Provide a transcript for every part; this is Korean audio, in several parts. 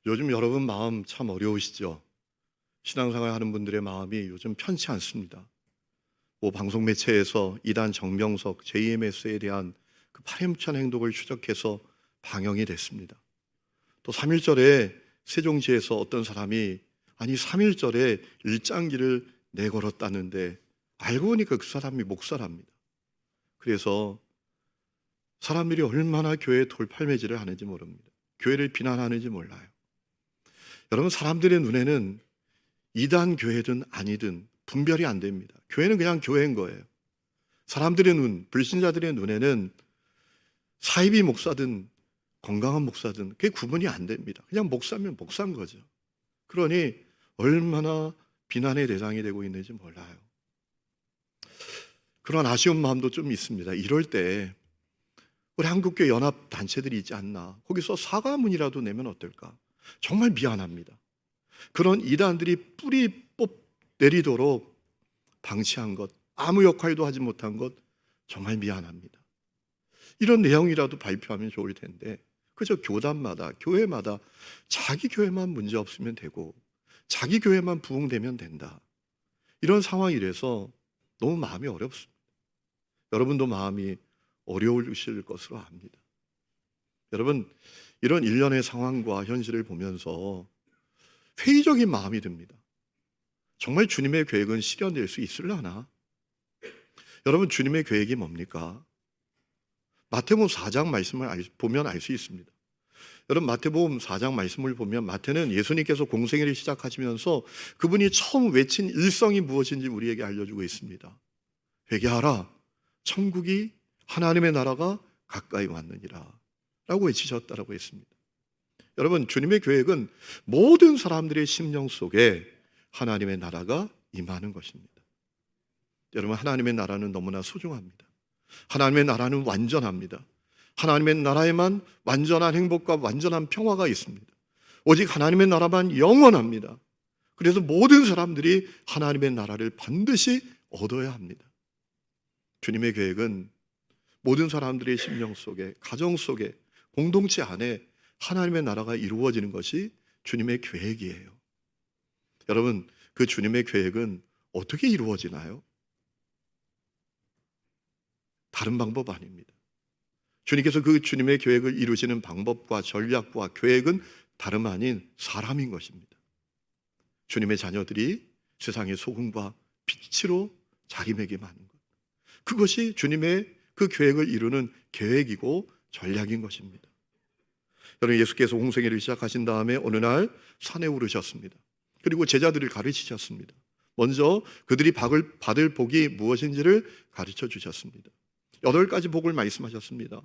요즘 여러분 마음 참 어려우시죠? 신앙생활 하는 분들의 마음이 요즘 편치 않습니다. 방송 매체에서 이단 정명석 JMS에 대한 그 파렴치한 행동을 추적해서 방영이 됐습니다. 또 3.1절에 세종시에서 어떤 사람이 아니 3.1절에 일장기를 내걸었다는데 알고 보니까 그 사람이 목사랍니다. 그래서 사람들이 얼마나 교회 돌팔매질을 하는지 모릅니다. 교회를 비난하는지 몰라요. 여러분, 사람들의 눈에는 이단 교회든 아니든 분별이 안 됩니다. 교회는 그냥 교회인 거예요. 사람들의 눈, 불신자들의 눈에는 사이비 목사든 건강한 목사든 그게 구분이 안 됩니다. 그냥 목사면 목사인 거죠. 그러니 얼마나 비난의 대상이 되고 있는지 몰라요. 그런 아쉬운 마음도 좀 있습니다. 이럴 때 우리 한국교회 연합 단체들이 있지 않나, 거기서 사과문이라도 내면 어떨까? 정말 미안합니다. 그런 이단들이 뿌리 뽑 내리도록 방치한 것, 아무 역할도 하지 못한 것 정말 미안합니다. 이런 내용이라도 발표하면 좋을 텐데 그저 교단마다, 교회마다 자기 교회만 문제 없으면 되고 자기 교회만 부흥되면 된다, 이런 상황이라서 너무 마음이 어렵습니다. 여러분도 마음이 어려우실 것으로 압니다. 여러분, 이런 일련의 상황과 현실을 보면서 회의적인 마음이 듭니다. 정말 주님의 계획은 실현될 수 있으려나? 여러분, 주님의 계획이 뭡니까? 마태복음 4장 말씀을 보면 알 수 있습니다. 여러분, 마태복음 4장 말씀을 보면 마태는 예수님께서 공생애를 시작하시면서 그분이 처음 외친 일성이 무엇인지 우리에게 알려주고 있습니다. 회개하라, 천국이, 하나님의 나라가 가까이 왔느니라 라고 외치셨다라고 했습니다. 여러분, 주님의 계획은 모든 사람들의 심령 속에 하나님의 나라가 임하는 것입니다. 여러분, 하나님의 나라는 너무나 소중합니다. 하나님의 나라는 완전합니다. 하나님의 나라에만 완전한 행복과 완전한 평화가 있습니다. 오직 하나님의 나라만 영원합니다. 그래서 모든 사람들이 하나님의 나라를 반드시 얻어야 합니다. 주님의 계획은 모든 사람들의 심령 속에, 가정 속에, 공동체 안에 하나님의 나라가 이루어지는 것이 주님의 계획이에요. 여러분, 그 주님의 계획은 어떻게 이루어지나요? 다른 방법 아닙니다. 주님께서 그 주님의 계획을 이루시는 방법과 전략과 계획은 다름 아닌 사람인 것입니다. 주님의 자녀들이 세상의 소금과 빛으로 자리매김하는 것, 그것이 주님의 그 계획을 이루는 계획이고 전략인 것입니다. 여러분, 예수께서 공생애를 시작하신 다음에 어느 날 산에 오르셨습니다. 그리고 제자들을 가르치셨습니다. 먼저 그들이 받을 복이 무엇인지를 가르쳐 주셨습니다. 8가지 복을 말씀하셨습니다.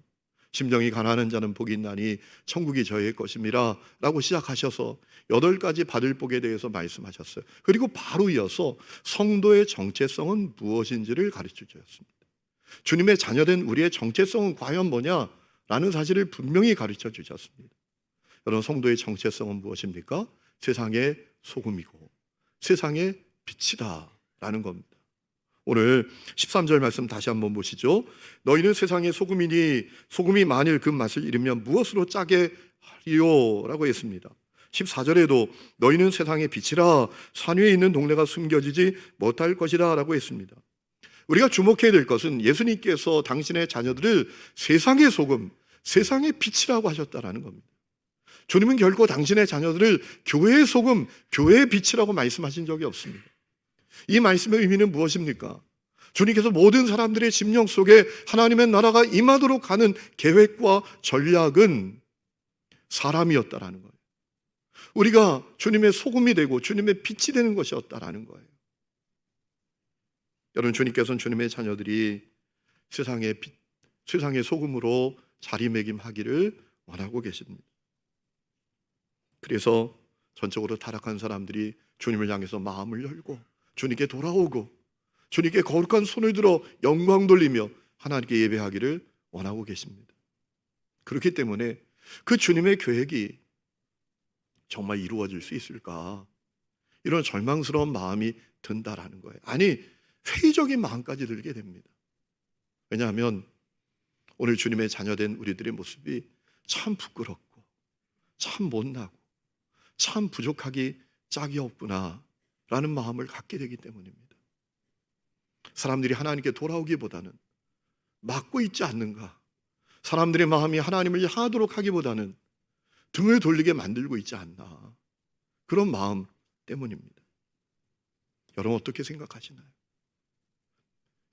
심령이 가난한 자는 복이 있나니 천국이 저의 것임이라 라고 시작하셔서 8가지 받을 복에 대해서 말씀하셨어요. 그리고 바로 이어서 성도의 정체성은 무엇인지를 가르쳐 주셨습니다. 주님의 자녀된 우리의 정체성은 과연 뭐냐라는 사실을 분명히 가르쳐 주셨습니다. 여러분, 성도의 정체성은 무엇입니까? 세상의 소금이고 세상의 빛이다 라는 겁니다. 오늘 13절 말씀 다시 한번 보시죠. 너희는 세상의 소금이니 소금이 만일 그 맛을 잃으면 무엇으로 짜게 하리요? 라고 했습니다. 14절에도 너희는 세상의 빛이라 산 위에 있는 동네가 숨겨지지 못할 것이다 라고 했습니다. 우리가 주목해야 될 것은 예수님께서 당신의 자녀들을 세상의 소금, 세상의 빛이라고 하셨다라는 겁니다. 주님은 결코 당신의 자녀들을 교회의 소금, 교회의 빛이라고 말씀하신 적이 없습니다. 이 말씀의 의미는 무엇입니까? 주님께서 모든 사람들의 심령 속에 하나님의 나라가 임하도록 하는 계획과 전략은 사람이었다라는 거예요. 우리가 주님의 소금이 되고 주님의 빛이 되는 것이었다라는 거예요. 여러분, 주님께서는 주님의 자녀들이 세상의 빛, 세상의 소금으로 자리매김하기를 원하고 계십니다. 그래서 전적으로 타락한 사람들이 주님을 향해서 마음을 열고 주님께 돌아오고 주님께 거룩한 손을 들어 영광 돌리며 하나님께 예배하기를 원하고 계십니다. 그렇기 때문에 그 주님의 계획이 정말 이루어질 수 있을까? 이런 절망스러운 마음이 든다라는 거예요. 아니, 회의적인 마음까지 들게 됩니다. 왜냐하면 오늘 주님의 자녀된 우리들의 모습이 참 부끄럽고 참 못나고 참 부족하기 짝이 없구나 라는 마음을 갖게 되기 때문입니다. 사람들이 하나님께 돌아오기보다는 막고 있지 않는가, 사람들의 마음이 하나님을 향하도록 하기보다는 등을 돌리게 만들고 있지 않나, 그런 마음 때문입니다. 여러분 어떻게 생각하시나요?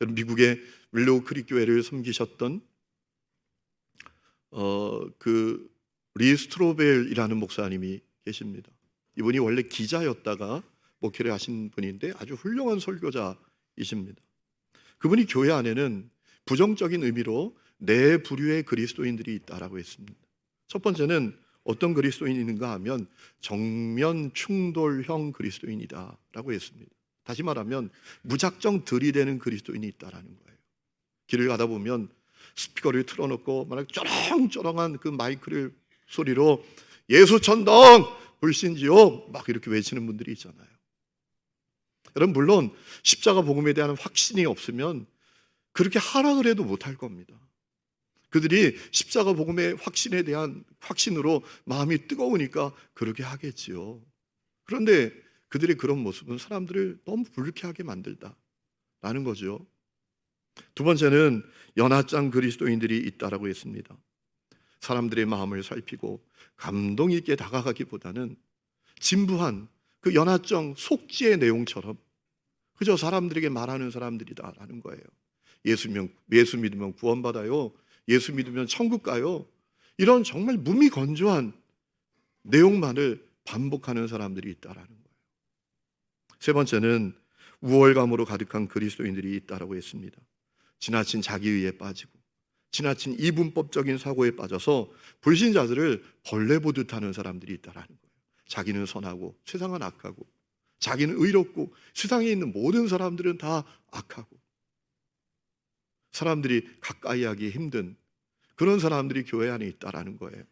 여러분 미국의 윌로우 크릭 교회를 섬기셨던 그 리스트로벨이라는 목사님이 계십니다. 이분이 원래 기자였다가 목회를 하신 분인데 아주 훌륭한 설교자이십니다. 그분이 교회 안에는 부정적인 의미로 네 부류의 그리스도인들이 있다라고 했습니다. 첫 번째는 어떤 그리스도인이 있는가 하면 정면 충돌형 그리스도인이다라고 했습니다. 다시 말하면 무작정 들이대는 그리스도인이 있다라는 거예요. 길을 가다 보면 스피커를 틀어놓고 만약 쩌렁쩌렁한 그 마이크를 소리로 예수 천당 불신지옥 막 이렇게 외치는 분들이 있잖아요. 여러분 물론 십자가 복음에 대한 확신이 없으면 그렇게 하락을 해도 못할 겁니다. 그들이 십자가 복음의 확신에 대한 확신으로 마음이 뜨거우니까 그렇게 하겠지요. 그런데 그들의 그런 모습은 사람들을 너무 불쾌하게 만들다라는 거죠. 두 번째는 연하장 그리스도인들이 있다라고 했습니다. 사람들의 마음을 살피고 감동 있게 다가가기보다는 진부한 그 연하장 속지의 내용처럼 그저 사람들에게 말하는 사람들이다라는 거예요. 예수 믿으면 구원받아요. 예수 믿으면 천국 가요. 이런 정말 무미건조한 내용만을 반복하는 사람들이 있다라는 거예요. 세 번째는 우월감으로 가득한 그리스도인들이 있다라고 했습니다. 지나친 자기의에 빠지고 지나친 이분법적인 사고에 빠져서 불신자들을 벌레 보듯 하는 사람들이 있다라는 거예요. 자기는 선하고 세상은 악하고, 자기는 의롭고 세상에 있는 모든 사람들은 다 악하고, 사람들이 가까이 하기 힘든 그런 사람들이 교회 안에 있다라는 거예요.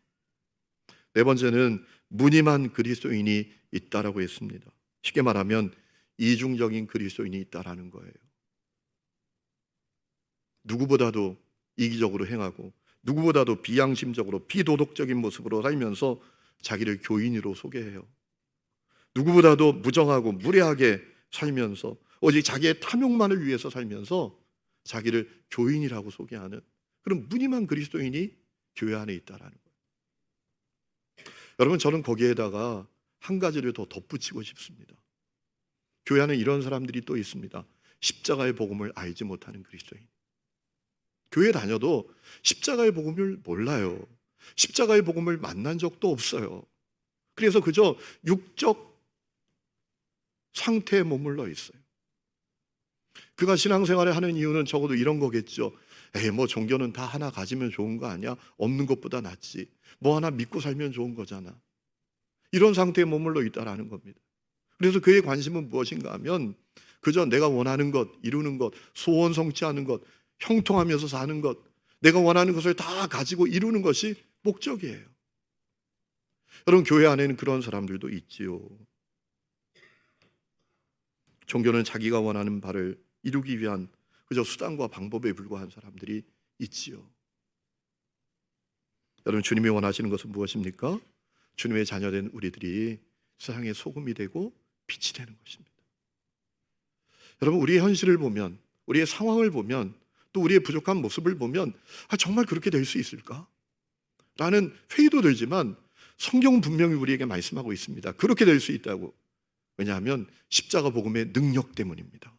네 번째는 무늬만 그리스도인이 있다라고 했습니다. 쉽게 말하면 이중적인 그리스도인이 있다라는 거예요. 누구보다도 이기적으로 행하고 누구보다도 비양심적으로 비도덕적인 모습으로 살면서 자기를 교인으로 소개해요. 누구보다도 무정하고 무례하게 살면서 오직 자기의 탐욕만을 위해서 살면서 자기를 교인이라고 소개하는 그런 무늬만 그리스도인이 교회 안에 있다라는 거예요. 여러분 저는 거기에다가 한 가지를 더 덧붙이고 싶습니다. 교회 안에 이런 사람들이 또 있습니다. 십자가의 복음을 알지 못하는 그리스도인. 교회 다녀도 십자가의 복음을 몰라요. 십자가의 복음을 만난 적도 없어요. 그래서 그저 육적 상태에 머물러 있어요. 그가 신앙생활을 하는 이유는 적어도 이런 거겠죠. 뭐 종교는 다 하나 가지면 좋은 거 아니야? 없는 것보다 낫지. 뭐 하나 믿고 살면 좋은 거잖아. 이런 상태에 머물러 있다라는 겁니다. 그래서 그의 관심은 무엇인가 하면 그저 내가 원하는 것, 이루는 것, 소원 성취하는 것, 형통하면서 사는 것, 내가 원하는 것을 다 가지고 이루는 것이 목적이에요. 여러분 교회 안에는 그런 사람들도 있지요. 종교는 자기가 원하는 바를 이루기 위한 그저 수단과 방법에 불과한 사람들이 있지요. 여러분 주님이 원하시는 것은 무엇입니까? 주님의 자녀된 우리들이 세상의 소금이 되고 빛이 되는 것입니다. 여러분 우리의 현실을 보면, 우리의 상황을 보면, 또 우리의 부족한 모습을 보면 정말 그렇게 될 수 있을까? 라는 회의도 들지만 성경은 분명히 우리에게 말씀하고 있습니다. 그렇게 될 수 있다고. 왜냐하면 십자가 복음의 능력 때문입니다.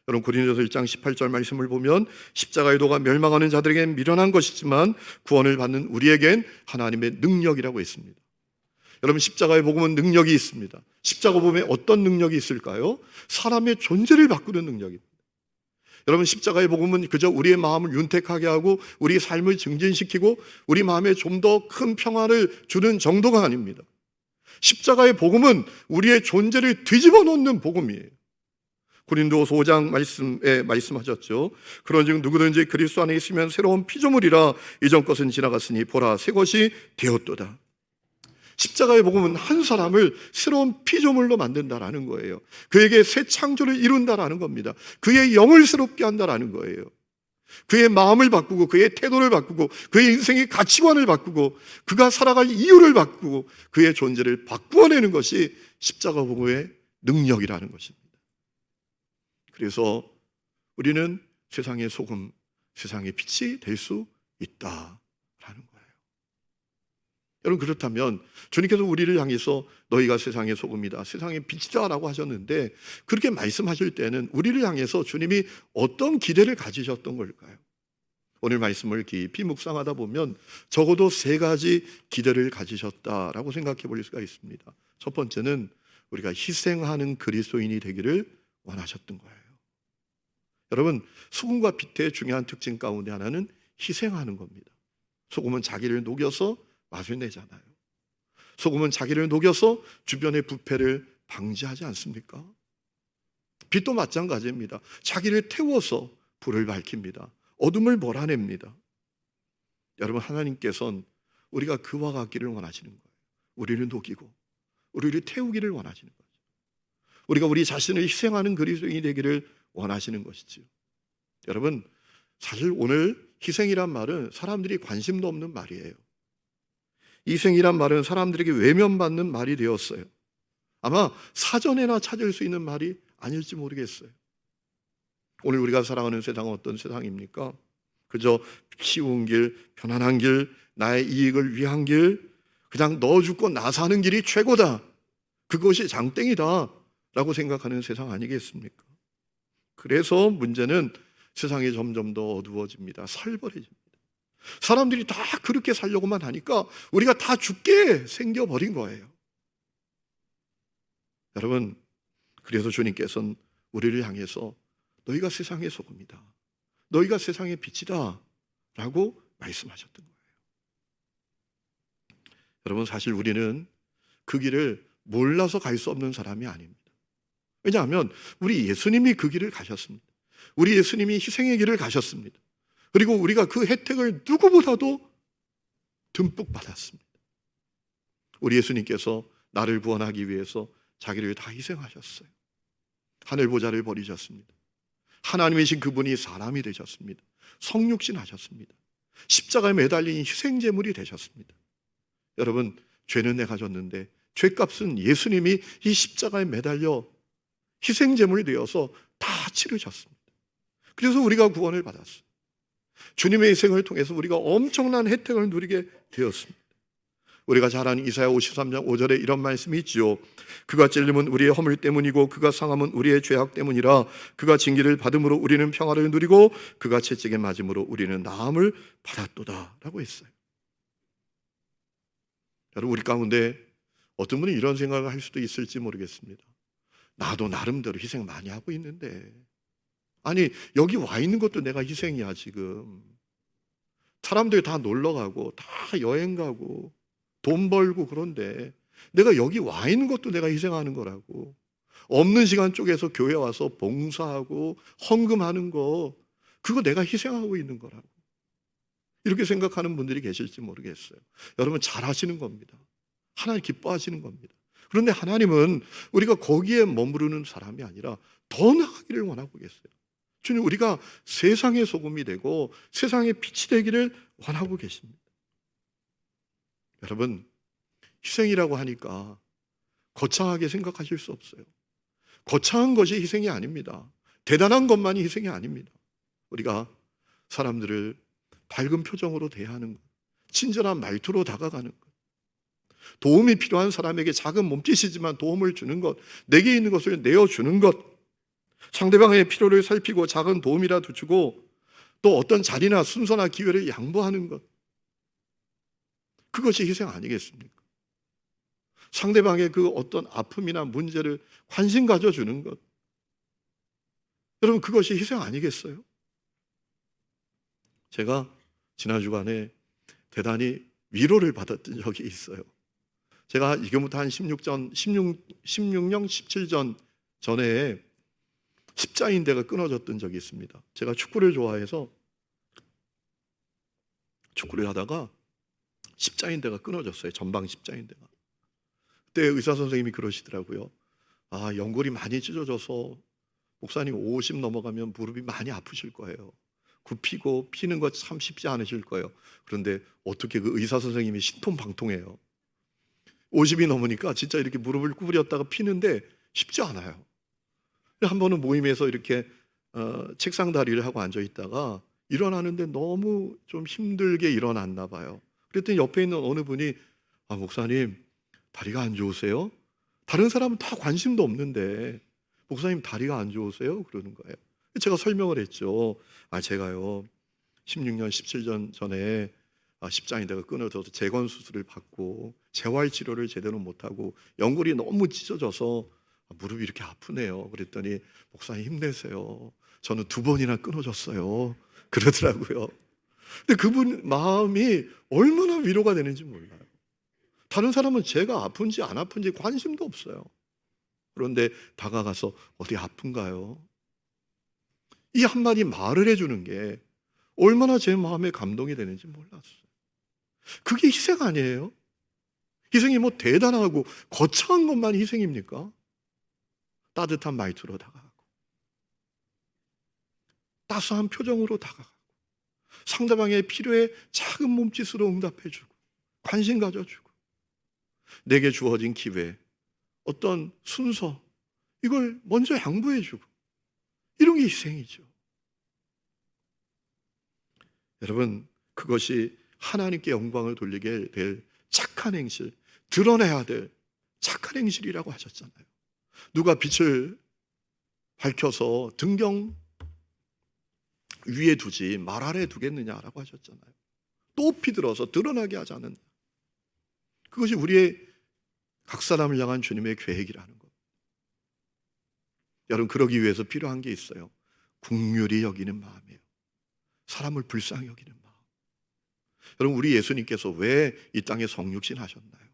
여러분 고린도서 1장 18절 말씀을 보면 십자가의 도가 멸망하는 자들에겐 미련한 것이지만 구원을 받는 우리에겐 하나님의 능력이라고 했습니다. 여러분 십자가의 복음은 능력이 있습니다. 십자가 복음에 어떤 능력이 있을까요? 사람의 존재를 바꾸는 능력입니다. 여러분 십자가의 복음은 그저 우리의 마음을 윤택하게 하고 우리의 삶을 증진시키고 우리 마음에 좀 더 큰 평화를 주는 정도가 아닙니다. 십자가의 복음은 우리의 존재를 뒤집어 놓는 복음이에요. 고린도서 5장 말씀에 말씀하셨죠. 그런즉 누구든지 그리스도 안에 있으면 새로운 피조물이라 이전 것은 지나갔으니 보라 새 것이 되었도다. 십자가의 복음은 한 사람을 새로운 피조물로 만든다라는 거예요. 그에게 새 창조를 이룬다라는 겁니다. 그의 영을 새롭게 한다라는 거예요. 그의 마음을 바꾸고 그의 태도를 바꾸고 그의 인생의 가치관을 바꾸고 그가 살아갈 이유를 바꾸고 그의 존재를 바꾸어내는 것이 십자가 복음의 능력이라는 것입니다. 그래서 우리는 세상의 소금, 세상의 빛이 될 수 있다라는 거예요. 여러분, 그렇다면 주님께서 우리를 향해서 너희가 세상의 소금이다, 세상의 빛이다 라고 하셨는데, 그렇게 말씀하실 때는 우리를 향해서 주님이 어떤 기대를 가지셨던 걸까요? 오늘 말씀을 깊이 묵상하다 보면 적어도 세 가지 기대를 가지셨다라고 생각해 볼 수가 있습니다. 첫 번째는 우리가 희생하는 그리스도인이 되기를 원하셨던 거예요. 여러분, 소금과 빛의 중요한 특징 가운데 하나는 희생하는 겁니다. 소금은 자기를 녹여서 맛을 내잖아요. 소금은 자기를 녹여서 주변의 부패를 방지하지 않습니까? 빛도 마찬가지입니다. 자기를 태워서 불을 밝힙니다. 어둠을 몰아냅니다. 여러분, 하나님께서는 우리가 그와 같기를 원하시는 거예요. 우리를 녹이고 우리를 태우기를 원하시는 거죠. 우리가 우리 자신을 희생하는 그리스도인이 되기를 원하시는 것이지요. 여러분, 사실 오늘 희생이란 말은 사람들이 관심도 없는 말이에요. 희생이란 말은 사람들에게 외면받는 말이 되었어요. 아마 사전에나 찾을 수 있는 말이 아닐지 모르겠어요. 오늘 우리가 살아가는 세상은 어떤 세상입니까? 그저 쉬운 길, 편안한 길, 나의 이익을 위한 길, 그냥 너 죽고 나 사는 길이 최고다, 그것이 장땡이다 라고 생각하는 세상 아니겠습니까? 그래서 문제는 세상이 점점 더 어두워집니다. 살벌해집니다. 사람들이 다 그렇게 살려고만 하니까 우리가 다 죽게 생겨버린 거예요. 여러분, 그래서 주님께서는 우리를 향해서 너희가 세상의 소금이다, 너희가 세상의 빛이다 라고 말씀하셨던 거예요. 여러분, 사실 우리는 그 길을 몰라서 갈 수 없는 사람이 아닙니다. 왜냐하면 우리 예수님이 그 길을 가셨습니다. 우리 예수님이 희생의 길을 가셨습니다. 그리고 우리가 그 혜택을 누구보다도 듬뿍 받았습니다. 우리 예수님께서 나를 구원하기 위해서 자기를 다 희생하셨어요. 하늘 보좌를 버리셨습니다. 하나님이신 그분이 사람이 되셨습니다. 성육신 하셨습니다. 십자가에 매달린 희생제물이 되셨습니다. 여러분, 죄는 내가 졌는데 죄값은 예수님이 이 십자가에 매달려 희생제물이 되어서 다 치르셨습니다. 그래서 우리가 구원을 받았어요. 주님의 희생을 통해서 우리가 엄청난 혜택을 누리게 되었습니다. 우리가 잘 아는 이사야 53장 5절에 이런 말씀이 있지요. 그가 찔림은 우리의 허물 때문이고 그가 상함은 우리의 죄악 때문이라. 그가 징계를 받음으로 우리는 평화를 누리고 그가 채찍에 맞음으로 우리는 나음을 받았도다 라고 했어요. 여러분, 우리 가운데 어떤 분은 이런 생각을 할 수도 있을지 모르겠습니다. 나도 나름대로 희생 많이 하고 있는데, 아니 여기 와 있는 것도 내가 희생이야. 지금 사람들 다 놀러 가고 다 여행 가고 돈 벌고 그런데 내가 여기 와 있는 것도 내가 희생하는 거라고. 없는 시간 쪼개서 교회 와서 봉사하고 헌금하는 거, 그거 내가 희생하고 있는 거라고. 이렇게 생각하는 분들이 계실지 모르겠어요. 여러분, 잘하시는 겁니다. 하나님 기뻐하시는 겁니다. 그런데 하나님은 우리가 거기에 머무르는 사람이 아니라 더 나아가기를 원하고 계세요. 주님, 우리가 세상의 소금이 되고 세상의 빛이 되기를 원하고 계십니다. 여러분, 희생이라고 하니까 거창하게 생각하실 수 없어요. 거창한 것이 희생이 아닙니다. 대단한 것만이 희생이 아닙니다. 우리가 사람들을 밝은 표정으로 대하는 것, 친절한 말투로 다가가는 것, 도움이 필요한 사람에게 작은 몸짓이지만 도움을 주는 것, 내게 있는 것을 내어주는 것, 상대방의 필요를 살피고 작은 도움이라도 주고 또 어떤 자리나 순서나 기회를 양보하는 것, 그것이 희생 아니겠습니까? 상대방의 그 어떤 아픔이나 문제를 관심 가져주는 것, 여러분, 그것이 희생 아니겠어요? 제가 지난 주간에 대단히 위로를 받았던 적이 있어요. 제가 이게부터 한 16년, 17전 전에 십자인대가 끊어졌던 적이 있습니다. 제가 축구를 좋아해서 축구를 하다가 십자인대가 끊어졌어요. 전방 십자인대가. 그때 의사 선생님이 그러시더라고요. 아, 연골이 많이 찢어져서 목사님 50 넘어가면 무릎이 많이 아프실 거예요. 굽히고 피는 거 참 쉽지 않으실 거예요. 그런데 어떻게 그 의사 선생님이 신통방통해요. 50이 넘으니까 진짜 이렇게 무릎을 구부렸다가 피는데 쉽지 않아요. 한 번은 모임에서 이렇게 책상 다리를 하고 앉아 있다가 일어나는데 너무 좀 힘들게 일어났나 봐요. 그랬더니 옆에 있는 어느 분이 목사님 다리가 안 좋으세요? 다른 사람은 다 관심도 없는데 목사님 다리가 안 좋으세요? 그러는 거예요. 제가 설명을 했죠. 제가요 16년 17년 전에 십자인대가 끊어져서 재건 수술을 받고 재활 치료를 제대로 못하고 연골이 너무 찢어져서 무릎이 이렇게 아프네요. 그랬더니 목사님 힘내세요. 저는 2번이나 끊어졌어요. 그러더라고요. 근데 그분 마음이 얼마나 위로가 되는지 몰라요. 다른 사람은 제가 아픈지 안 아픈지 관심도 없어요. 그런데 다가가서 어디 아픈가요? 이 한마디 말을 해주는 게 얼마나 제 마음에 감동이 되는지 몰랐어요. 그게 희생 아니에요? 희생이 뭐 대단하고 거창한 것만 희생입니까? 따뜻한 말투로 다가가고 따스한 표정으로 다가가고 상대방의 필요에 작은 몸짓으로 응답해주고 관심 가져주고 내게 주어진 기회, 어떤 순서 이걸 먼저 양보해주고 이런 게 희생이죠. 여러분 그것이 하나님께 영광을 돌리게 될 착한 행실, 드러내야 될 착한 행실이라고 하셨잖아요. 누가 빛을 밝혀서 등경 위에 두지 말 아래 두겠느냐라고 하셨잖아요. 높이 들어서 드러나게 하지 않는, 그것이 우리의 각 사람을 향한 주님의 계획이라는 것. 여러분 그러기 위해서 필요한 게 있어요. 긍휼히 여기는 마음이에요. 사람을 불쌍히 여기는 마음. 여러분 우리 예수님께서 왜 이 땅에 성육신 하셨나요?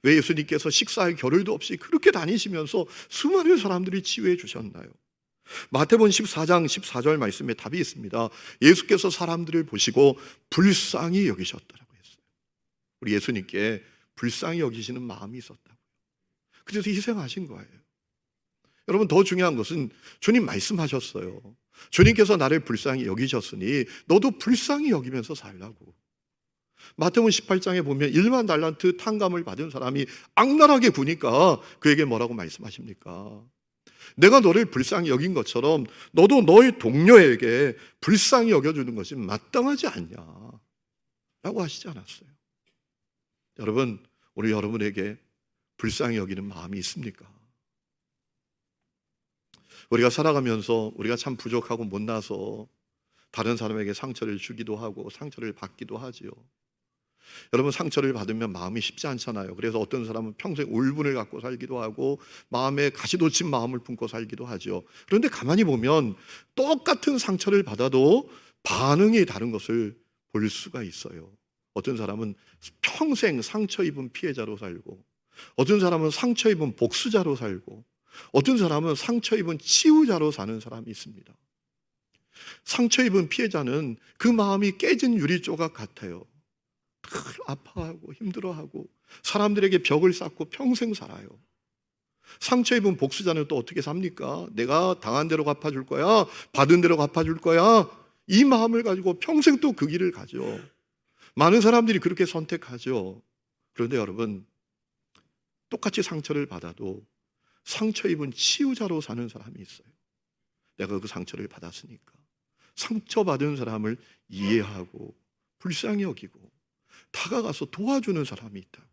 왜 예수님께서 식사에 겨를도 없이 그렇게 다니시면서 수많은 사람들이 치유해 주셨나요? 마태복음 14장 14절 말씀에 답이 있습니다. 예수께서 사람들을 보시고 불쌍히 여기셨다라고 했어요. 우리 예수님께 불쌍히 여기시는 마음이 있었다고요. 그래서 희생하신 거예요. 여러분 더 중요한 것은 주님 말씀하셨어요. 주님께서 나를 불쌍히 여기셨으니 너도 불쌍히 여기면서 살라고. 마태복음 18장에 보면 1만 달란트 탕감을 받은 사람이 악랄하게 구니까 그에게 뭐라고 말씀하십니까? 내가 너를 불쌍히 여긴 것처럼 너도 너의 동료에게 불쌍히 여겨주는 것이 마땅하지 않냐 라고 하시지 않았어요. 여러분 오늘 여러분에게 불쌍히 여기는 마음이 있습니까? 우리가 살아가면서 우리가 참 부족하고 못나서 다른 사람에게 상처를 주기도 하고 상처를 받기도 하지요. 여러분 상처를 받으면 마음이 쉽지 않잖아요. 그래서 어떤 사람은 평생 울분을 갖고 살기도 하고 마음에 가시돋친 마음을 품고 살기도 하죠. 그런데 가만히 보면 똑같은 상처를 받아도 반응이 다른 것을 볼 수가 있어요. 어떤 사람은 평생 상처 입은 피해자로 살고, 어떤 사람은 상처 입은 복수자로 살고, 어떤 사람은 상처 입은 치유자로 사는 사람이 있습니다. 상처 입은 피해자는 그 마음이 깨진 유리 조각 같아요. 아파하고 힘들어하고 사람들에게 벽을 쌓고 평생 살아요. 상처 입은 복수자는 또 어떻게 삽니까? 내가 당한 대로 갚아줄 거야, 받은 대로 갚아줄 거야, 이 마음을 가지고 평생 또 그 길을 가죠. 많은 사람들이 그렇게 선택하죠. 그런데 여러분 똑같이 상처를 받아도 상처 입은 치유자로 사는 사람이 있어요. 내가 그 상처를 받았으니까 상처받은 사람을 이해하고 불쌍히 여기고 다가가서 도와주는 사람이 있다고요.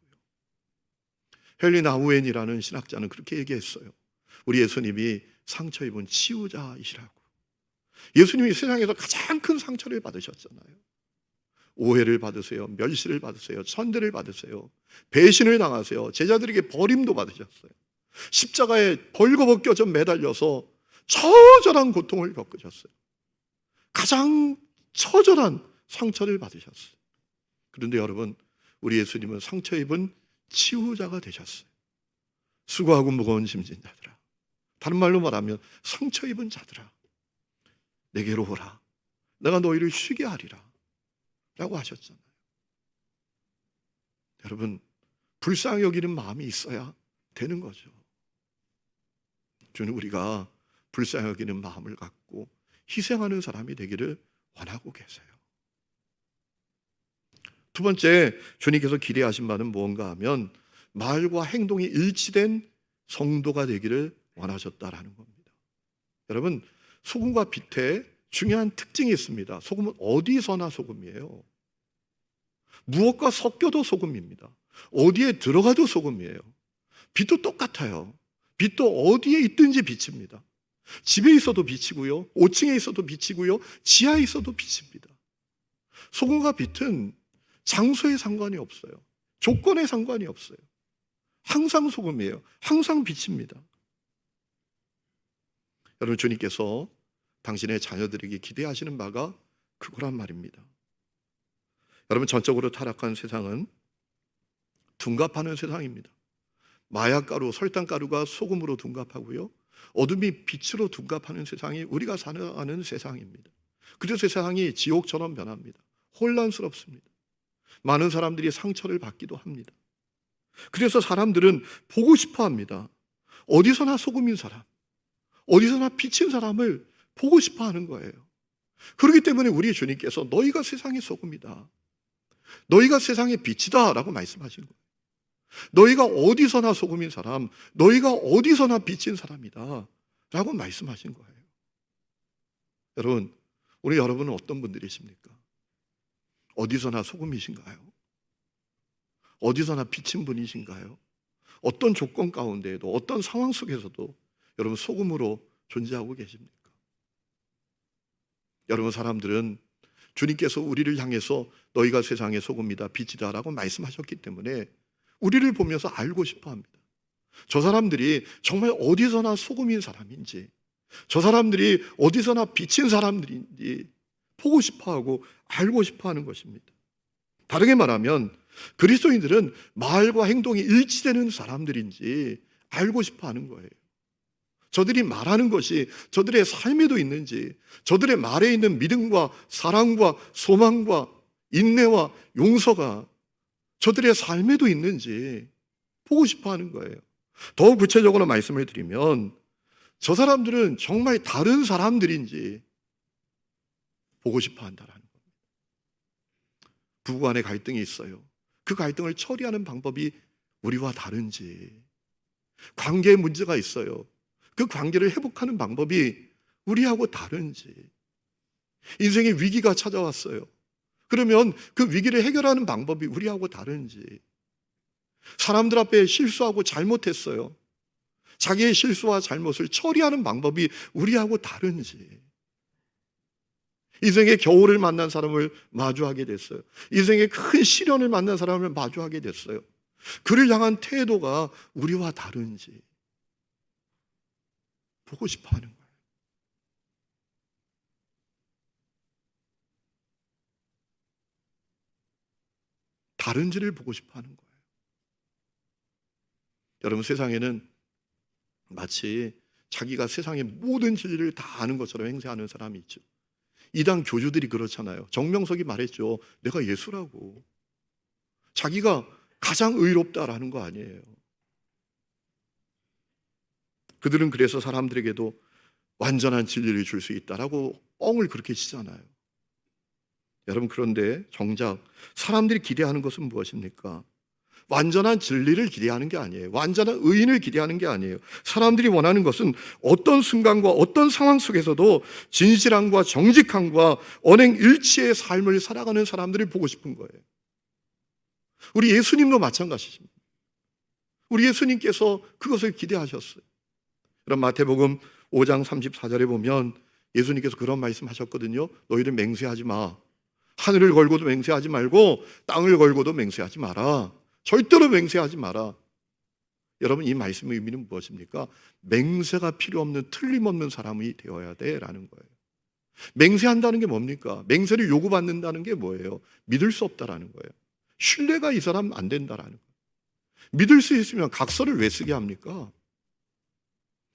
헨리 나우엔이라는 신학자는 그렇게 얘기했어요. 우리 예수님이 상처 입은 치유자이시라고. 예수님이 세상에서 가장 큰 상처를 받으셨잖아요. 오해를 받으세요. 멸시를 받으세요. 천대를 받으세요. 배신을 당하세요. 제자들에게 버림도 받으셨어요. 십자가에 벌거벗겨져 매달려서 처절한 고통을 겪으셨어요. 가장 처절한 상처를 받으셨어요. 그런데 여러분 우리 예수님은 상처 입은 치유자가 되셨어요. 수고하고 무거운 짐진 자들아, 다른 말로 말하면 상처 입은 자들아, 내게로 오라. 내가 너희를 쉬게 하리라 라고 하셨잖아요. 여러분 불쌍히 여기는 마음이 있어야 되는 거죠. 주는 우리가 불쌍히 여기는 마음을 갖고 희생하는 사람이 되기를 원하고 계세요. 두 번째, 주님께서 기대하신 바는 무언가 하면 말과 행동이 일치된 성도가 되기를 원하셨다라는 겁니다. 여러분, 소금과 빛에 중요한 특징이 있습니다. 소금은 어디서나 소금이에요. 무엇과 섞여도 소금입니다. 어디에 들어가도 소금이에요. 빛도 똑같아요. 빛도 어디에 있든지 빛입니다. 집에 있어도 빛이고요, 5층에 있어도 빛이고요, 지하에 있어도 빛입니다. 소금과 빛은 장소에 상관이 없어요. 조건에 상관이 없어요. 항상 소금이에요. 항상 빛입니다. 여러분, 주님께서 당신의 자녀들에게 기대하시는 바가 그거란 말입니다. 여러분, 전적으로 타락한 세상은 둔갑하는 세상입니다. 마약가루, 설탕가루가 소금으로 둔갑하고요, 어둠이 빛으로 둔갑하는 세상이 우리가 살아가는 세상입니다. 그래서 세상이 지옥처럼 변합니다. 혼란스럽습니다. 많은 사람들이 상처를 받기도 합니다. 그래서 사람들은 보고 싶어 합니다. 어디서나 소금인 사람, 어디서나 빛인 사람을 보고 싶어 하는 거예요. 그렇기 때문에 우리 주님께서 너희가 세상의 소금이다, 너희가 세상의 빛이다 라고 말씀하신 거예요. 너희가 어디서나 소금인 사람, 너희가 어디서나 빛인 사람이다 라고 말씀하신 거예요. 여러분, 우리 여러분은 어떤 분들이십니까? 어디서나 소금이신가요? 어디서나 빛인 분이신가요? 어떤 조건 가운데에도, 어떤 상황 속에서도 여러분 소금으로 존재하고 계십니까? 여러분, 사람들은 주님께서 우리를 향해서 너희가 세상의 소금이다, 빛이다 라고 말씀하셨기 때문에 우리를 보면서 알고 싶어 합니다. 저 사람들이 정말 어디서나 소금인 사람인지, 저 사람들이 어디서나 빛인 사람들인지 보고 싶어 하고 알고 싶어 하는 것입니다. 다르게 말하면 그리스도인들은 말과 행동이 일치되는 사람들인지 알고 싶어 하는 거예요. 저들이 말하는 것이 저들의 삶에도 있는지, 저들의 말에 있는 믿음과 사랑과 소망과 인내와 용서가 저들의 삶에도 있는지 보고 싶어 하는 거예요. 더 구체적으로 말씀을 드리면 저 사람들은 정말 다른 사람들인지 보고 싶어 한다는 겁니다. 부부 간에 갈등이 있어요. 그 갈등을 처리하는 방법이 우리와 다른지, 관계에 문제가 있어요. 그 관계를 회복하는 방법이 우리하고 다른지, 인생의 위기가 찾아왔어요. 그러면 그 위기를 해결하는 방법이 우리하고 다른지, 사람들 앞에 실수하고 잘못했어요. 자기의 실수와 잘못을 처리하는 방법이 우리하고 다른지, 인생의 겨울을 만난 사람을 마주하게 됐어요. 인생의 큰 시련을 만난 사람을 마주하게 됐어요. 그를 향한 태도가 우리와 다른지 보고 싶어 하는 거예요. 다른지를 보고 싶어 하는 거예요. 여러분, 세상에는 마치 자기가 세상의 모든 진리를 다 아는 것처럼 행세하는 사람이 있죠. 이단 교주들이 그렇잖아요. 정명석이 말했죠. 내가 예수라고. 자기가 가장 의롭다라는 거 아니에요. 그들은 그래서 사람들에게도 완전한 진리를 줄 수 있다라고 뻥을 그렇게 치잖아요. 여러분, 그런데 정작 사람들이 기대하는 것은 무엇입니까? 완전한 진리를 기대하는 게 아니에요. 완전한 의인을 기대하는 게 아니에요. 사람들이 원하는 것은 어떤 순간과 어떤 상황 속에서도 진실함과 정직함과 언행일치의 삶을 살아가는 사람들을 보고 싶은 거예요. 우리 예수님도 마찬가지입니다. 우리 예수님께서 그것을 기대하셨어요. 그럼 마태복음 5장 34절에 보면 예수님께서 그런 말씀하셨거든요. 너희들 맹세하지 마. 하늘을 걸고도 맹세하지 말고 땅을 걸고도 맹세하지 마라. 절대로 맹세하지 마라. 여러분, 이 말씀의 의미는 무엇입니까? 맹세가 필요 없는 틀림없는 사람이 되어야 돼라는 거예요. 맹세한다는 게 뭡니까? 맹세를 요구받는다는 게 뭐예요? 믿을 수 없다라는 거예요. 신뢰가 이 사람 안 된다라는 거예요. 믿을 수 있으면 각서를 왜 쓰게 합니까?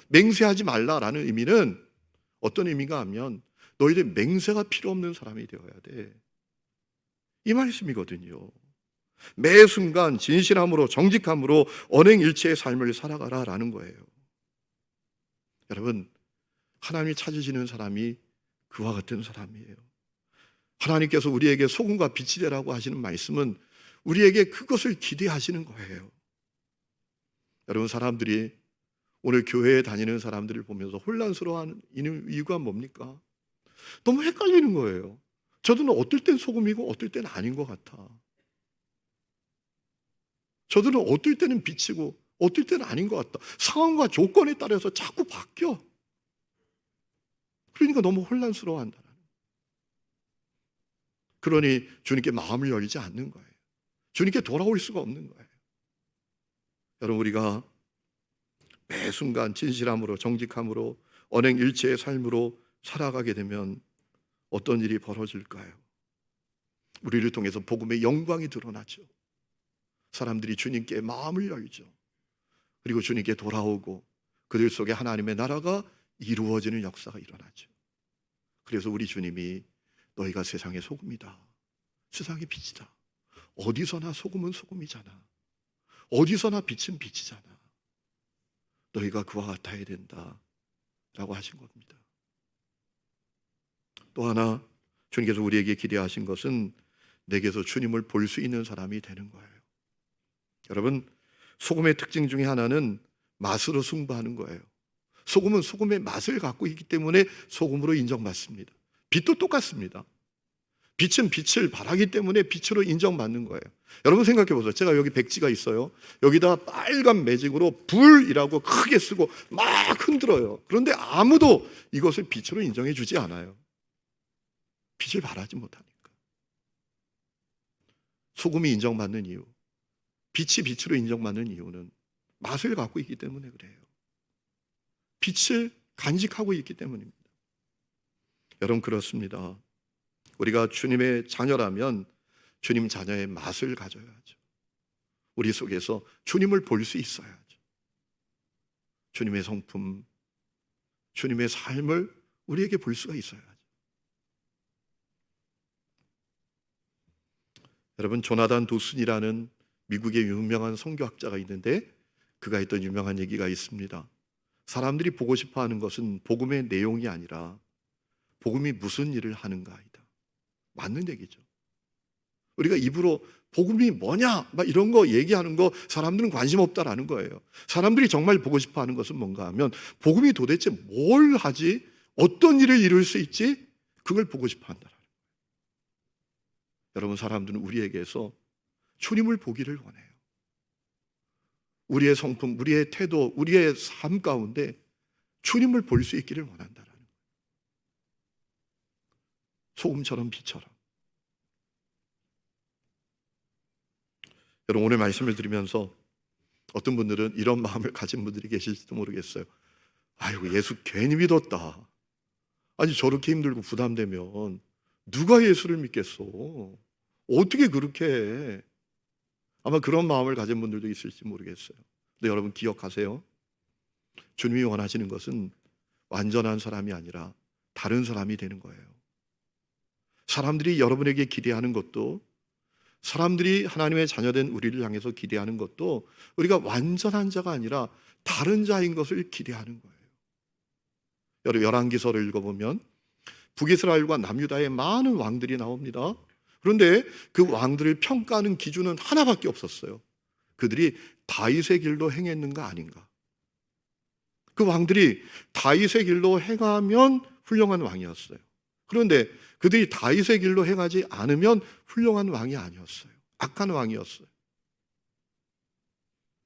맹세하지 말라라는 의미는 어떤 의미가 하면 너희들 맹세가 필요 없는 사람이 되어야 돼, 이 말씀이거든요. 매 순간 진실함으로 정직함으로 언행일체의 삶을 살아가라라는 거예요. 여러분, 하나님이 찾으시는 사람이 그와 같은 사람이에요. 하나님께서 우리에게 소금과 빛이 되라고 하시는 말씀은 우리에게 그것을 기대하시는 거예요. 여러분, 사람들이 오늘 교회에 다니는 사람들을 보면서 혼란스러워하는 이유가 뭡니까? 너무 헷갈리는 거예요. 저들은 어떨 땐 소금이고 어떨 땐 아닌 것 같아. 저들은 어떨 때는 빛이고 어떨 때는 아닌 것 같다. 상황과 조건에 따라서 자꾸 바뀌어. 그러니까 너무 혼란스러워한다. 그러니 주님께 마음을 열지 않는 거예요. 주님께 돌아올 수가 없는 거예요. 여러분, 우리가 매 순간 진실함으로, 정직함으로, 언행일치의 삶으로 살아가게 되면 어떤 일이 벌어질까요? 우리를 통해서 복음의 영광이 드러나죠. 사람들이 주님께 마음을 열죠. 그리고 주님께 돌아오고 그들 속에 하나님의 나라가 이루어지는 역사가 일어나죠. 그래서 우리 주님이 너희가 세상의 소금이다, 세상의 빛이다. 어디서나 소금은 소금이잖아. 어디서나 빛은 빛이잖아. 너희가 그와 같아야 된다 라고 하신 겁니다. 또 하나 주님께서 우리에게 기대하신 것은 내게서 주님을 볼 수 있는 사람이 되는 거예요. 여러분, 소금의 특징 중에 하나는 맛으로 승부하는 거예요. 소금은 소금의 맛을 갖고 있기 때문에 소금으로 인정받습니다. 빛도 똑같습니다. 빛은 빛을 발하기 때문에 빛으로 인정받는 거예요. 여러분 생각해 보세요. 제가 여기 백지가 있어요. 여기다 빨간 매직으로 불이라고 크게 쓰고 막 흔들어요. 그런데 아무도 이것을 빛으로 인정해 주지 않아요. 빛을 발하지 못하니까. 소금이 인정받는 이유, 빛이 빛으로 인정받는 이유는 맛을 갖고 있기 때문에 그래요. 빛을 간직하고 있기 때문입니다. 여러분, 그렇습니다. 우리가 주님의 자녀라면 주님 자녀의 맛을 가져야죠. 우리 속에서 주님을 볼 수 있어야죠. 주님의 성품, 주님의 삶을 우리에게 볼 수가 있어야죠. 여러분, 조나단 도슨이라는 미국의 유명한 선교학자가 있는데 그가 했던 유명한 얘기가 있습니다. 사람들이 보고 싶어하는 것은 복음의 내용이 아니라 복음이 무슨 일을 하는가이다. 맞는 얘기죠. 우리가 입으로 복음이 뭐냐 막 이런 거 얘기하는 거 사람들은 관심 없다라는 거예요. 사람들이 정말 보고 싶어하는 것은 뭔가 하면 복음이 도대체 뭘 하지, 어떤 일을 이룰 수 있지, 그걸 보고 싶어한다라는 거예요. 여러분, 사람들은 우리에게서 주님을 보기를 원해요. 우리의 성품, 우리의 태도, 우리의 삶 가운데 주님을 볼 수 있기를 원한다라는 거예요. 소금처럼 빛처럼. 여러분, 오늘 말씀을 드리면서 어떤 분들은 이런 마음을 가진 분들이 계실지도 모르겠어요. 아이고, 예수 괜히 믿었다. 아니, 저렇게 힘들고 부담되면 누가 예수를 믿겠어? 어떻게 그렇게 해? 아마 그런 마음을 가진 분들도 있을지 모르겠어요. 근데 여러분, 기억하세요. 주님이 원하시는 것은 완전한 사람이 아니라 다른 사람이 되는 거예요. 사람들이 여러분에게 기대하는 것도, 사람들이 하나님의 자녀된 우리를 향해서 기대하는 것도 우리가 완전한 자가 아니라 다른 자인 것을 기대하는 거예요. 여러분, 열왕기서를 읽어보면 북이스라엘과 남유다의 많은 왕들이 나옵니다. 그런데 그 왕들을 평가하는 기준은 하나밖에 없었어요. 그들이 다윗의 길로 행했는가 아닌가. 그 왕들이 다윗의 길로 행하면 훌륭한 왕이었어요. 그런데 그들이 다윗의 길로 행하지 않으면 훌륭한 왕이 아니었어요. 악한 왕이었어요.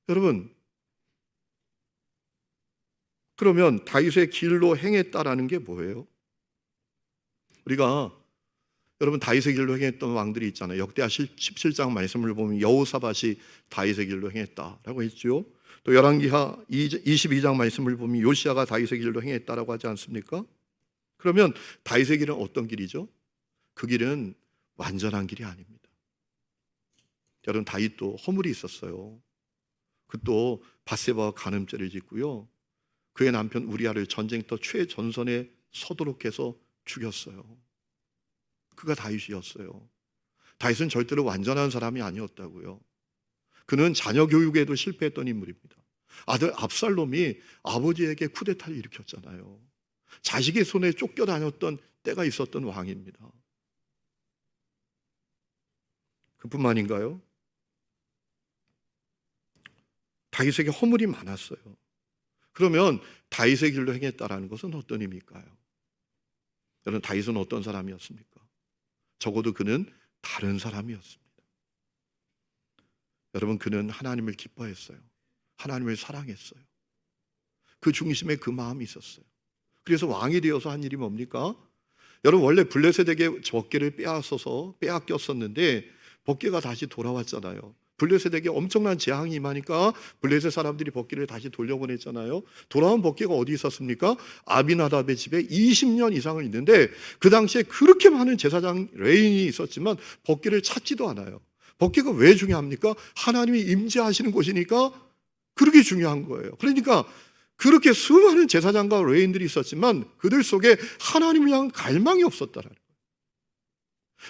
여러분, 그러면 다윗의 길로 행했다라는 게 뭐예요? 우리가 여러분, 다윗의 길로 행했던 왕들이 있잖아요. 역대하 17장 말씀을 보면 여호사밧이 다윗의 길로 행했다라고 했죠. 또 열왕기하 22장 말씀을 보면 요시야가 다윗의 길로 행했다라고 하지 않습니까? 그러면 다윗의 길은 어떤 길이죠? 그 길은 완전한 길이 아닙니다. 여러분, 다윗도 허물이 있었어요. 그도 밧세바와 간음죄를 짓고요. 그의 남편 우리아를 전쟁터 최전선에 서도록 해서 죽였어요. 그가 다윗이었어요. 다윗은 절대로 완전한 사람이 아니었다고요. 그는 자녀 교육에도 실패했던 인물입니다. 아들 압살롬이 아버지에게 쿠데타를 일으켰잖아요. 자식의 손에 쫓겨다녔던 때가 있었던 왕입니다. 그뿐만인가요? 다윗에게 허물이 많았어요. 그러면 다윗의 길로 행했다라는 것은 어떤 의미일까요? 여러분, 다윗은 어떤 사람이었습니까? 적어도 그는 다른 사람이었습니다. 여러분, 그는 하나님을 기뻐했어요. 하나님을 사랑했어요. 그 중심에 그 마음이 있었어요. 그래서 왕이 되어서 한 일이 뭡니까? 여러분, 원래 블레셋에게 법궤를 빼앗겼었는데 법궤가 다시 돌아왔잖아요. 블레셋에게 엄청난 재앙이 임하니까 블레셋 사람들이 법궤를 다시 돌려보냈잖아요. 돌아온 법궤가 어디 있었습니까? 아비나답의 집에 20년 이상을 있는데 그 당시에 그렇게 많은 제사장 레인이 있었지만 법궤를 찾지도 않아요. 법궤가 왜 중요합니까? 하나님이 임재하시는 곳이니까 그렇게 중요한 거예요. 그러니까 그렇게 수많은 제사장과 레인들이 있었지만 그들 속에 하나님을 향한 갈망이 없었다라는 거예요.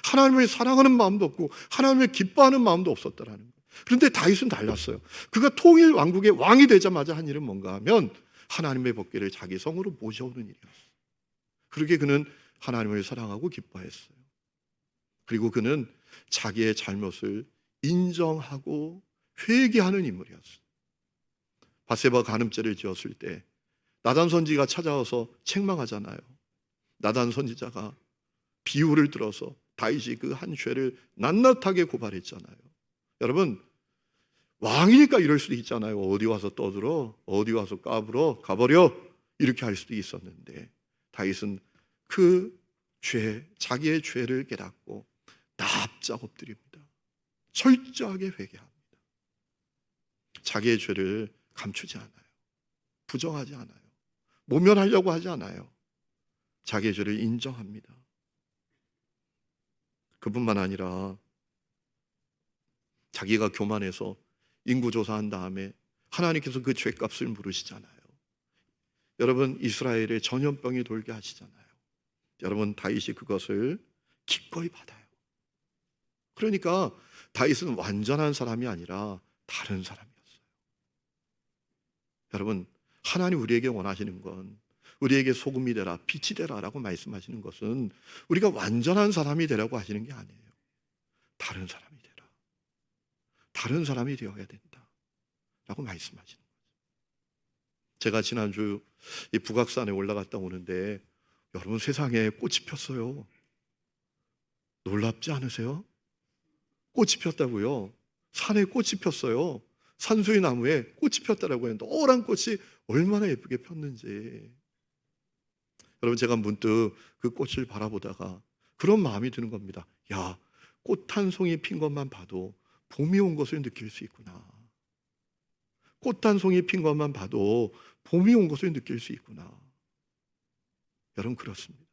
하나님을 사랑하는 마음도 없고 하나님을 기뻐하는 마음도 없었다라는 거예요. 그런데 다윗은 달랐어요. 그가 통일 왕국의 왕이 되자마자 한 일은 뭔가 하면 하나님의 법궤를 자기 성으로 모셔오는 일이었어요. 그렇게 그는 하나님을 사랑하고 기뻐했어요. 그리고 그는 자기의 잘못을 인정하고 회개하는 인물이었어요. 밧세바가 간음죄를 지었을 때 나단 선지가 찾아와서 책망하잖아요. 나단 선지자가 비유를 들어서 다윗이 그 한 죄를 낱낱하게 고발했잖아요. 여러분, 왕이니까 이럴 수도 있잖아요. 어디 와서 떠들어, 어디 와서 까불어, 가버려, 이렇게 할 수도 있었는데 다윗은 그 죄, 자기의 죄를 깨닫고 납작 엎드립니다. 철저하게 회개합니다. 자기의 죄를 감추지 않아요. 부정하지 않아요. 모면하려고 하지 않아요. 자기의 죄를 인정합니다. 그뿐만 아니라 자기가 교만해서 인구조사한 다음에 하나님께서 그 죄값을 물으시잖아요. 여러분, 이스라엘에 전염병이 돌게 하시잖아요. 여러분, 다윗이 그것을 기꺼이 받아요. 그러니까 다윗은 완전한 사람이 아니라 다른 사람이었어요. 여러분, 하나님 우리에게 원하시는 건 우리에게 소금이 되라, 빛이 되라라고 말씀하시는 것은 우리가 완전한 사람이 되라고 하시는 게 아니에요. 다른 사람이 되라. 다른 사람이 되어야 된다 라고 말씀하시는 거죠. 제가 지난주 이 북악산에 올라갔다 오는데 여러분, 세상에 꽃이 폈어요. 놀랍지 않으세요? 꽃이 폈다고요. 산에 꽃이 폈어요. 산수유 나무에 꽃이 폈다라고요. 노란 꽃이 얼마나 예쁘게 폈는지. 여러분, 제가 문득 그 꽃을 바라보다가 그런 마음이 드는 겁니다. 야, 꽃 한 송이 핀 것만 봐도 봄이 온 것을 느낄 수 있구나. 꽃 한 송이 핀 것만 봐도 봄이 온 것을 느낄 수 있구나. 여러분, 그렇습니다.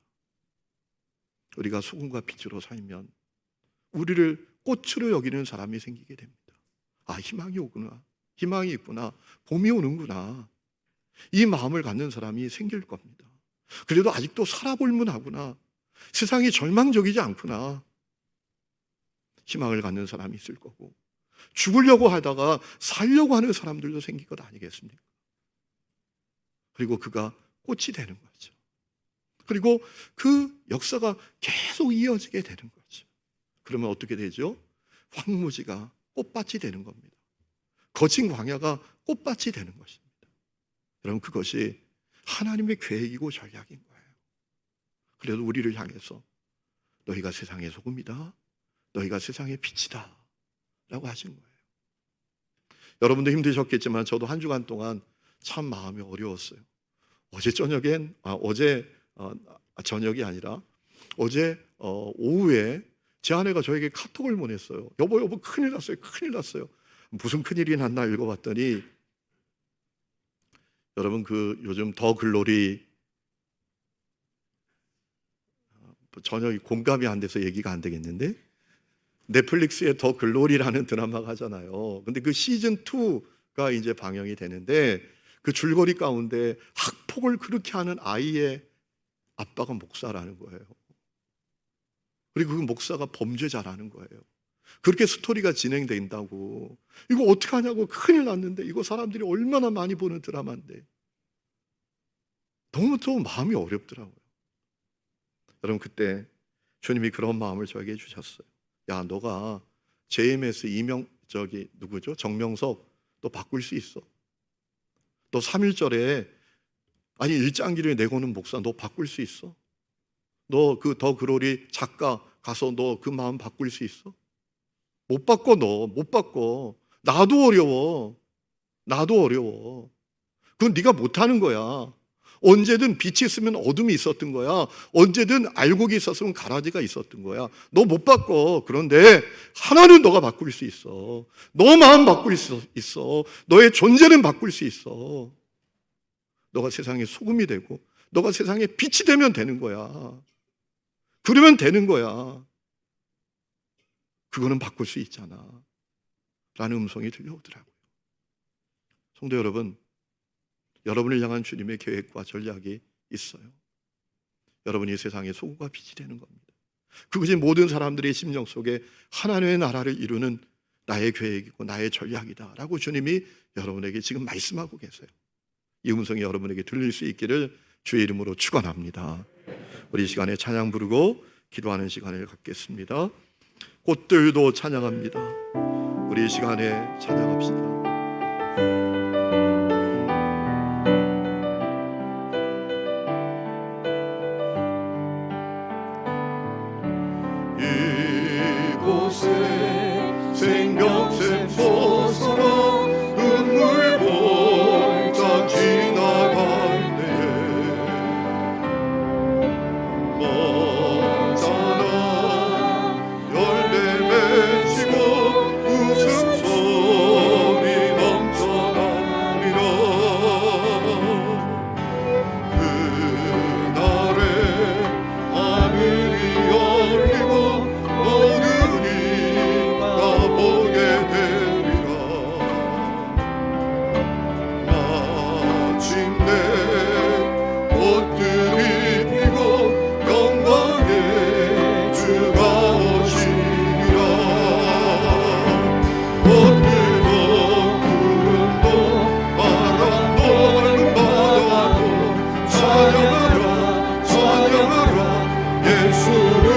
우리가 소금과 빛으로 살면 우리를 꽃으로 여기는 사람이 생기게 됩니다. 아, 희망이 오구나. 희망이 있구나. 봄이 오는구나. 이 마음을 갖는 사람이 생길 겁니다. 그래도 아직도 살아볼만하구나. 세상이 절망적이지 않구나. 희망을 갖는 사람이 있을 거고, 죽으려고 하다가 살려고 하는 사람들도 생길 것 아니겠습니까? 그리고 그가 꽃이 되는 거죠. 그리고 그 역사가 계속 이어지게 되는 거죠. 그러면 어떻게 되죠? 황무지가 꽃밭이 되는 겁니다. 거친 광야가 꽃밭이 되는 것입니다. 여러분, 그것이 하나님의 계획이고 전략인 거예요. 그래도 우리를 향해서 너희가 세상의 소금이다, 너희가 세상의 빛이다 라고 하신 거예요. 여러분도 힘드셨겠지만 저도 한 주간 동안 참 마음이 어려웠어요. 어제 저녁이 아니라 어제 오후에 제 아내가 저에게 카톡을 보냈어요. 여보 큰일 났어요. 큰일 났어요. 무슨 큰일이 났나 읽어봤더니 여러분, 그 요즘 더 글로리 전혀 공감이 안 돼서 얘기가 안 되겠는데 넷플릭스에 더 글로리라는 드라마가 하잖아요. 근데 그 시즌 2가 이제 방영이 되는데 그 줄거리 가운데 학폭을 그렇게 하는 아이의 아빠가 목사라는 거예요. 그리고 그 목사가 범죄자라는 거예요. 그렇게 스토리가 진행된다고. 이거 어떻게 하냐고, 큰일 났는데. 이거 사람들이 얼마나 많이 보는 드라마인데. 너무 또 마음이 어렵더라고요. 여러분, 그때 주님이 그런 마음을 저에게 주셨어요. 야, 너가 JMS 누구죠? 정명석 너 바꿀 수 있어. 너 3.1절에 아니 일장기를 내거는 목사 너 바꿀 수 있어. 너 그 더 그로리 작가 가서 너 그 마음 바꿀 수 있어? 못 바꿔. 너 못 바꿔. 나도 어려워. 나도 어려워. 그건 네가 못하는 거야. 언제든 빛이 있으면 어둠이 있었던 거야. 언제든 알곡이 있었으면 가라지가 있었던 거야. 너 못 바꿔. 그런데 하나는 너가 바꿀 수 있어. 너 마음 바꿀 수 있어. 너의 존재는 바꿀 수 있어. 너가 세상의 소금이 되고 너가 세상에 빛이 되면 되는 거야. 그러면 되는 거야. 그거는 바꿀 수 있잖아 라는 음성이 들려오더라고요. 성도 여러분, 여러분을 향한 주님의 계획과 전략이 있어요. 여러분이 세상의 소금과 빛이 되는 겁니다. 그것이 모든 사람들의 심령 속에 하나님의 나라를 이루는 나의 계획이고 나의 전략이다 라고 주님이 여러분에게 지금 말씀하고 계세요. 이 음성이 여러분에게 들릴 수 있기를 주의 이름으로 축원합니다. 우리 시간에 찬양 부르고 기도하는 시간을 갖겠습니다. 꽃들도 찬양합니다. 우리 시간에 찬양합시다. 이곳에 생명샘 솟아나 눈물 볼짝 지나갈 때에 너잖아 열매 맺히고 웃음소리 넘쳐나리라. 그날에 하늘이 열리고 너는 이가 보게 되리라. 마침내 꽃들이 피고 영광의 주가 오시리라. 꽃들도 구름도 바람도 맑은 바다도 찬양하라 찬양하라 예수를.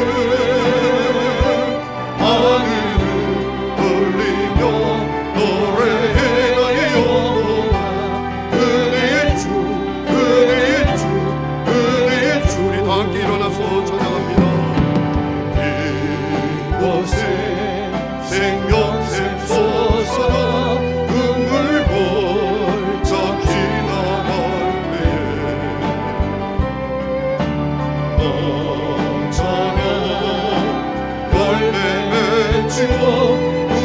하늘을 돌리며 노래해라 영원한 은혜의 주 은혜의 주 은혜의 주. 우리 다 함께 일어나서 찬양합니다. 이곳에 생명샘 솟아나 눈물 볼짝 지나갈 때에 너잖아 열매 맺히고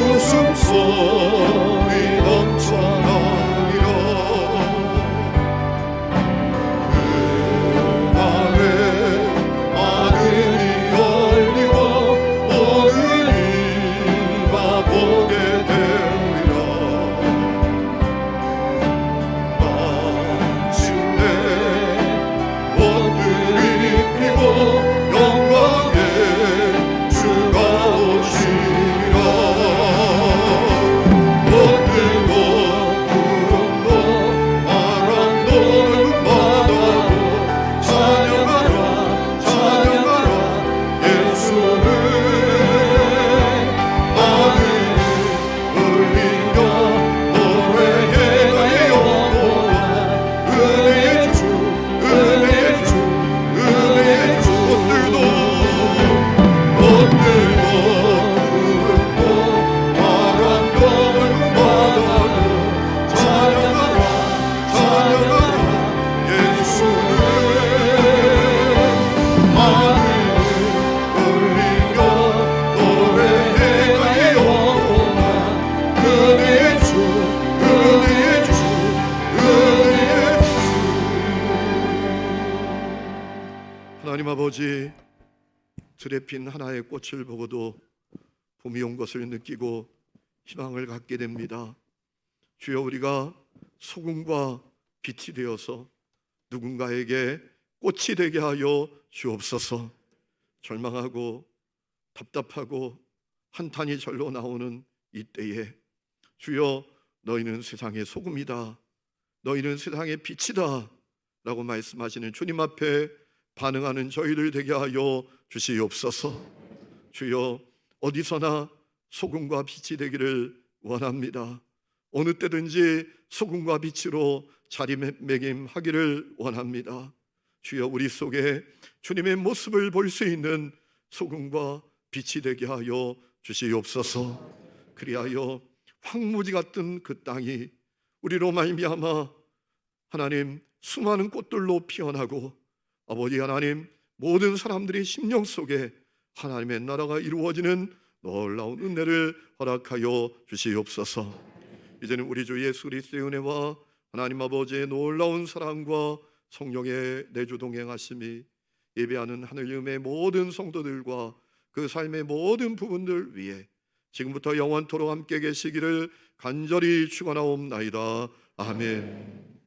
웃음소리 넘쳐나리라. 그날에 하늘이 열리고 오는 이가 보게 되리라. 마침내 꽃들이 피고 영광의 주가 오시리라. 꽃들도 구름도 바람도 맑은 바다도 찬양하라 찬양하라 예수를. 하늘을 울리며 노래해라 영원한 은혜의 주 은혜의 주 은혜의 주. 꽃들도 구름도 바람도 맑은 바다도 찬양하라 찬양하라 예수를. 하늘을 울리며 노래해라 영원한 은혜의 주 은혜의 주 은혜의 주. 하나님 아버지, 들에 핀 하나의 꽃을 보고도 봄이 온 것을 느끼고 희망을 갖게 됩니다. 주여, 우리가 소금과 빛이 되어서 누군가에게 꽃이 되게 하여 주옵소서. 절망하고 답답하고 한탄이 절로 나오는 이때에 주여, 너희는 세상의 소금이다, 너희는 세상의 빛이다 라고 말씀하시는 주님 앞에 반응하는 저희들 되게 하여 주시옵소서. 주여, 어디서나 소금과 빛이 되기를 원합니다. 어느 때든지 소금과 빛으로 자리매김하기를 원합니다. 주여, 우리 속에 주님의 모습을 볼 수 있는 소금과 빛이 되게 하여 주시옵소서. 그리하여 황무지 같은 그 땅이 우리로 말미암아 하나님 수많은 꽃들로 피어나고, 아버지 하나님, 모든 사람들의 심령 속에 하나님의 나라가 이루어지는 놀라운 은혜를 허락하여 주시옵소서. 이제는 우리 주 예수 그리스도의 은혜와 하나님 아버지의 놀라운 사랑과 성령의 내주 동행하심이 예배하는 하늘님의 모든 성도들과 그 삶의 모든 부분들 위에 지금부터 영원토록 함께 계시기를 간절히 축원하옵나이다. 아멘.